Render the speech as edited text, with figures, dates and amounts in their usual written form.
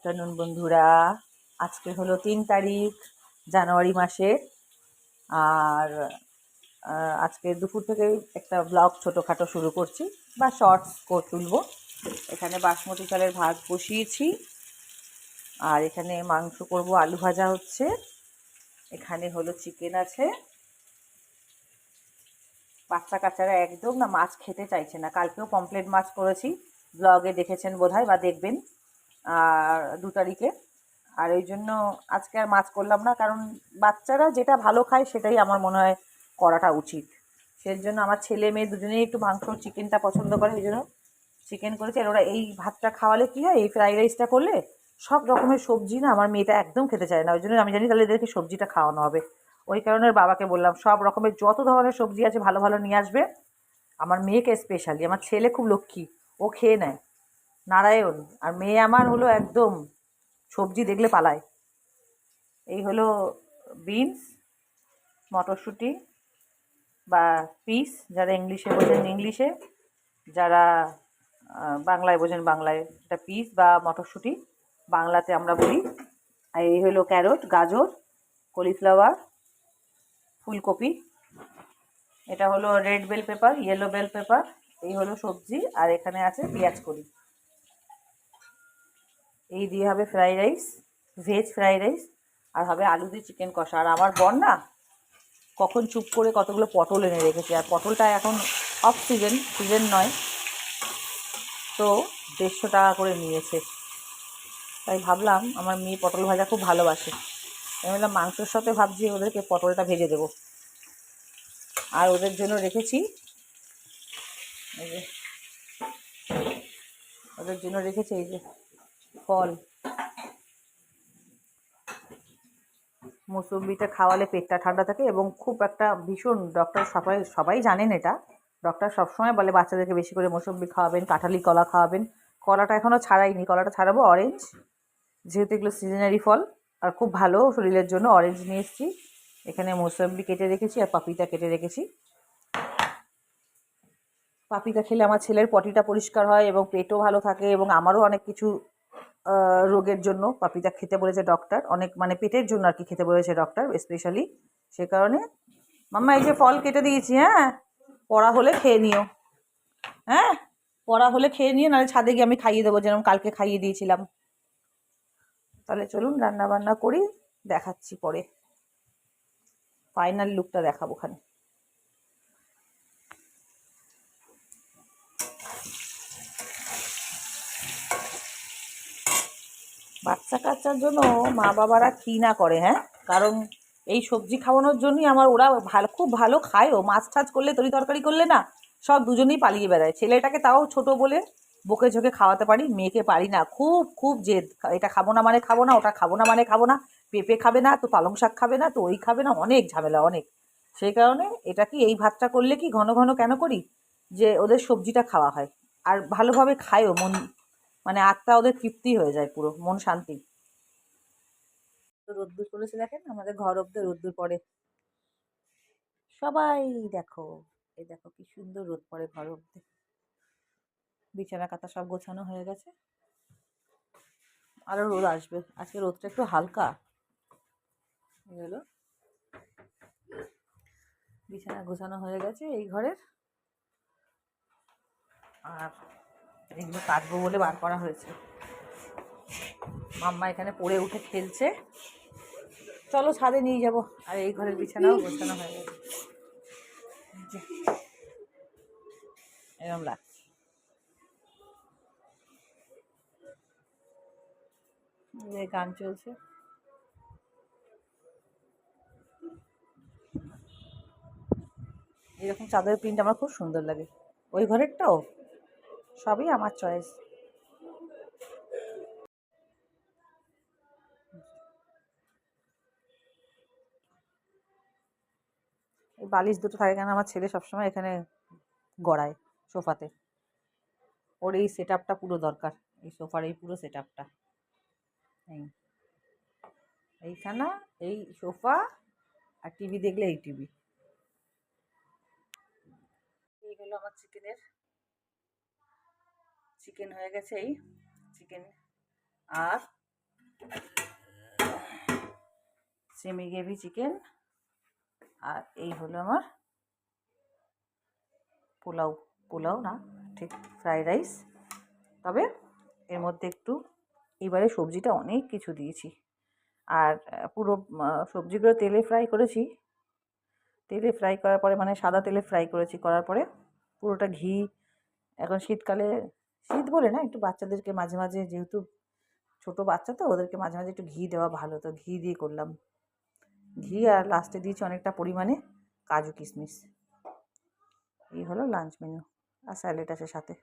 Afternoon বন্ধুরা, আজকে হলো 3 তারিখ জানুয়ারি মাসের। আর আজকে দুপুর থেকে একটা ব্লগ ছোটোখাটো শুরু করছি বা শর্টস তুলবো। এখানে বাসমতি চালের ভাত বসিয়েছি, আর এখানে মাংস করব, আলু ভাজা হচ্ছে, এখানে হলো চিকেন আছে। বাচ্চা কাচ্চারা একদম না মাছ খেতে চাইছে না। কালকেও পমফ্লেট মাছ করেছি, ব্লগে দেখেছেন বোধহয় বা দেখবেন, আর 2 তারিখে। আর ওই জন্য আজকে আর মাছ করলাম না, কারণ বাচ্চারা যেটা ভালো খায় সেটাই আমার মনে হয় করাটা উচিত। সেই জন্য আমার ছেলে মেয়ে দুজনেই একটু মাংস চিকেনটা পছন্দ করে, ওই জন্য চিকেন করেছি। আর ওরা এই ভাতটা খাওয়ালে কী হয়, এই ফ্রাইড রাইসটা করলে সব রকমের সবজি না আমার মেয়েটা একদম খেতে চায় না, ওই জন্য আমি জানি তাহলে এদেরকে সবজিটা খাওয়ানো হবে। ওই কারণে বাবাকে বললাম সব রকমের যত ধরনের সবজি আছে ভালো ভালো নিয়ে আসবে, আমার মেয়েকে স্পেশালি। আমার ছেলে খুব লক্ষ্মী, ও খেয়ে নেয় নারায়ণ, আর মেয়ে আমার হলো একদম সবজি দেখলে পালায়। এই হলো বিনস, মটরশুঁটি বা পিস, যারা ইংলিশে বোঝেন ইংলিশে, যারা বাংলায় বোঝেন বাংলায়, এটা পিস বা মটরশুঁটি বাংলাতে আমরা বলি। আর এই হলো ক্যারট, গাজর, কলিফ্লাওয়ার, ফুলকপি, এটা হলো red bell pepper, yellow bell pepper. এই হলো সবজি, আর এখানে আছে পেঁয়াজ কলি। এই দিয়ে হবে fried rice, veg fried rice, আর হবে আলু দিয়ে চিকেন কষা। আর আমার বর না কখন চুপ করে কতগুলো পটল এনে রেখেছে, আর পটলটা এখন অফ সিজন, সিজন নয়, তো 150 টাকা করে নিয়েছে। তাই ভাবলাম আমার মেয়ে পটল ভাজা খুব ভালোবাসে, আমি বললাম মাংসের সাথে ভাবছি ওদেরকে পটলটা ভেজে দেবো। আর ওদের জন্য রেখেছি, এই যে ওদের জন্য রেখেছি এই যে ফল, মুসম্বিটা খাওয়ালে পেটটা ঠান্ডা থাকে, এবং খুব একটা ভীষণ, ডক্টর সবাই সবাই জানেন এটা, ডক্টর সবসময় বলে বাচ্চাদেরকে বেশি করে মুসম্বি খাওয়াবেন, কাঁঠালি কলা খাওয়াবেন। কলাটা এখনও ছাড়াইনি, কলাটা ছাড়াবো। অরেঞ্জ, যেহেতু এগুলো সিজনারি ফল আর খুব ভালো শরীরের জন্য, অরেঞ্জ নিয়ে এসেছি। এখানে মুসম্বি কেটে রেখেছি আর পাপিতা কেটে রেখেছি। পাপিতা খেলে আমার ছেলের পটিটা পরিষ্কার হয় এবং পেটও ভালো থাকে, এবং আমারও অনেক কিছু রোগের জন্য পাপিতা খেতে বলেছে ডক্টর, অনেক মানে পেটের জন্য আর কি খেতে বলেছে ডক্টর স্পেশালি। সে কারণে মাম্মা এই যে ফল কেটে দিয়েছি, হ্যাঁ পড়া হলে খেয়ে নিও, হ্যাঁ পড়া হলে খেয়ে নিও, নাহলে ছাদে গিয়ে আমি খাইয়ে দেবো, যেরকম কালকে খাইয়ে দিয়েছিলাম। তাহলে চলুন রান্না বান্না করি, দেখাচ্ছি পরে, ফাইনাল লুকটা দেখাবো ওখানে। বাচ্চা কাচ্চার জন্য মা বাবারা কী না করে, হ্যাঁ, কারণ এই সবজি খাওয়ানোর জন্যই আমার, ওরা ভালো খুব ভালো খায়ও। মাছ টাছ করলে, তরি তরকারি করলে না সব দুজনেই পালিয়ে বেড়ায়। ছেলেটাকে তাও ছোট বলে বকে ঝোঁকে খাওয়াতে পারি, মেয়েকে পারি না, খুব খুব জেদ, এটা খাবো না মানে খাবো না, ওটা খাবো না মানে খাবো না, পেঁপে খাবে না তো পালং শাক খাবে না তো ওই খাবে না, অনেক ঝামেলা অনেক। সেই কারণে এটা কি, এই ভাতটা করলে কি ঘন ঘন কেন করি, যে ওদের সবজিটা খাওয়া হয়, আর ভালোভাবে খায়ও, মন মানে আত্মা ওদের তৃপ্তি হয়ে যায়, পুরো মন শান্তি। তো রোদ্দুর করেছে দেখেন, আমাদের ঘর অব্দি রোদ্দুর পড়ে, সবাই দেখো, এই দেখো কি সুন্দর রোদ পড়ে ঘর অব্দি। বিছানা কাঁথা সব গোছানো হয়ে গেছে, আরো রোদ আসবে, আজকে রোদটা একটু হালকা। এই হলো বিছানা গোছানো হয়ে গেছে এই ঘরের, আর এগুলো কাটবো বলে বার করা হয়েছে। মাম্মা এখানে পড়ে উঠে খেলছে, চলো ছাদে নিয়ে যাবো। আর এই ঘরের বিছানাও গোছানো হয়ে গেছে, এরকম লাগছে। গান চলছে, এরকম চাদরের প্রিন্ট আমার খুব সুন্দর লাগে, ওই ঘরেরটাও, সবই আমার চয়েস। এই বালিশ দুটো থাকে কেন, আমার ছেলে সবসময় এখানে গড়ায় সোফাতে, ওর এই সেট আপটা পুরো দরকার, এই সোফার এই পুরো সেট আপটা, এই এইখানা, এই সোফা, আর টিভি দেখলে এই টিভি। এই হলো আমার চিকেন হয়ে গেছে, এই চিকেন, আর সেমি গ্রেভি চিকেন, আর এই হলো আমার পোলাও। পোলাও না ঠিক, ফ্রাইড রাইস। তবে এর মধ্যে একটু এবারে সবজিটা অনেক কিছু দিয়েছি। আর পুরো সবজিগুলো তেলে ফ্রাই করেছি। তেলে ফ্রাই করার পরে, মানে সাদা তেলে ফ্রাই করেছি, করার পরে পুরোটা ঘি। এখন শীতকালে, শীত বলে না, একটু বাচ্চাদেরকে মাঝে মাঝে, যেহেতু ছোট বাচ্চা তো, ওদেরকে মাঝে মাঝে একটু ঘি দেওয়া ভালো, তো ঘি দিয়ে করলাম। ঘি আর লাস্টে দিয়েছি অনেকটা পরিমাণে কাজু কিশমিশ। এই হলো লাঞ্চ মেনু, আর স্যালাড আছে সাথে।